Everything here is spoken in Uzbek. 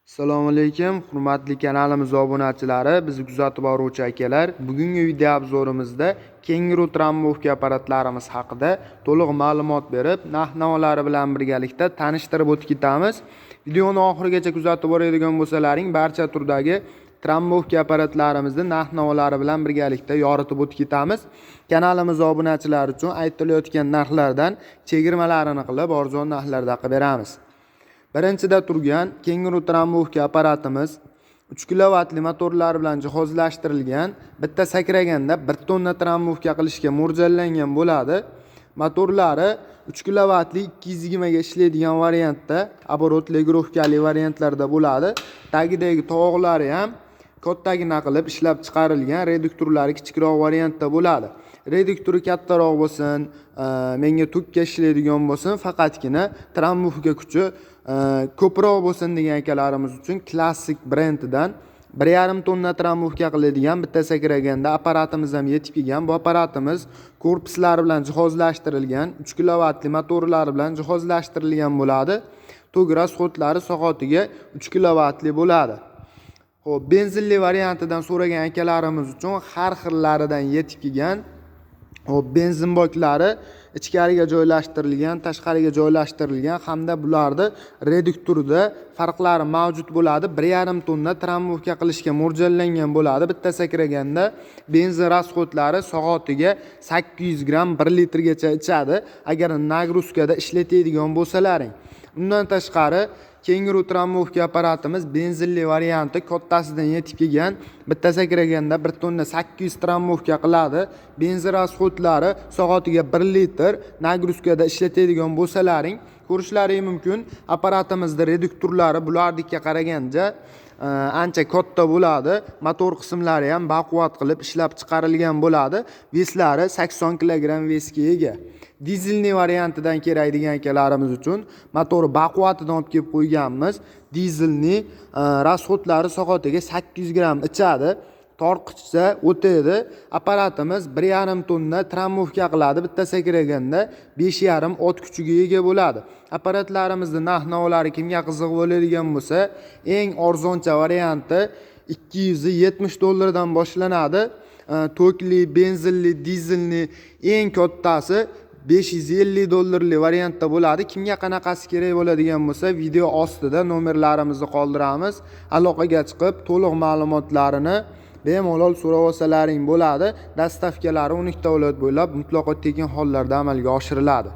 Assalomu alaykum, hurmatli kanalimiz obunachilari, bizni kuzatib boruvchi akalar. Bugungi video obzorimizda Kenguru trammovka apparatlarimiz haqida to'liq ma'lumot berib, narx-navolari bilan birgalikda tanishtirib o'tib ketamiz. Videoni oxirigacha kuzatib boradigan bo'lsalaring, barcha turdagi trammovka apparatlarimizni narx-navolari bilan birgalikda yoritib o'tib ketamiz. Kanalimiz obunachilari uchun aytilayotgan narxlardan chegirmalarini qilib, arzon narxlarda qilib beramiz. Birinchida turgan Kenguru trammovka apparatimiz 3 kilovatli motorlar bilan jihozlashtirilgan, bitta sakraganda 1 tonna trammovka qilishga mo'ljallangan bo'ladi. Motorlari 3 kilovatli 220 ga ishlaydigan variantda, оборот legirovkali variantlarda bo'ladi. Tagidagi tovoqlari ham kattagina qilib ishlab chiqarilgan, reduktorlari kichikroq variantda bo'ladi. Reduktori kattaroq bo'lsin, menga tukka ishlaydigan bo'lsin, faqatgina trammovka kuchi ko'proq bo'lsin degan akalarimiz uchun klassik brendidan 1,5 tonna trammovka qiladigan bitta sakraganda apparatimiz ham yetib kelgan. Bu apparatimiz korpuslari bilan jihozlashtirilgan, 3 kilovatli motorlari bilan jihozlashtirilgan bo'ladi. Tok rasxodlari soatiga 3 kilovatli bo'ladi. Xo'p, benzinli variantidan so'ragan akalarimiz uchun har xillaridan yetib kelgan. Xo'p, benzin boklari ichkariga joylashtirilgan, tashqariga joylashtirilgan hamda bularda reduktorida farqlari mavjud bo'ladi. 1,5 tonna trammovka qilishga mo'ljallangan bo'ladi. Bitta sakraganda benzin rasxodlari soatiga 800 gram 1 litrgacha ichadi agar nagruzkada ishlatadigan bo'lsalaring. Undan tashqari Kenguru trammovka apparatimiz benzinli varianti kattasidan yetib kelgan. Bitta sakraganda 1 tonna 800 trammovka qiladi. Benzin rasxodlari soatiga 1 litr nagruzkada ishlatadigan bo'lsalaring, ko'rishlaring mumkin. Apparatimizda reduktorlari bularga qaraganda ancha katta bo'ladi. Motor qismlari ham baquvvat qilib ishlab chiqarilgan bo'ladi. Veslari 80 kg vesga ega. Dizelli variantidan kerak degan akalarimiz uchun motor baquvvatidan olib kelib qo'yganmiz. Dizelli rasxodlari soatiga 800 gram ichadi. Torqichsa o'tadi. Apparatimiz 1,5 tonna trammovka qiladi. Bitta sakraganda 5,5 ot kuchiga ega bo'ladi. Apparatlarimizning narx-navolari kimga qiziq bo'ladigan bo'lsa, eng arzoncha varianti $270 dan boshlanadi. Tokli, benzinli, dizelli eng kattasi $550 variantda bo'ladi. Kimga qanaqasi kerak bo'ladigan bo'lsa, video ostida nomerlarimizni qoldiramiz. Aloqaga chiqib, to'liq ma'lumotlarini bemalol so'rab olsalaring bo'ladi. Dastavkalari 12 davlat bo'ylab mutlaqo tekin hollarda amalga oshiriladi.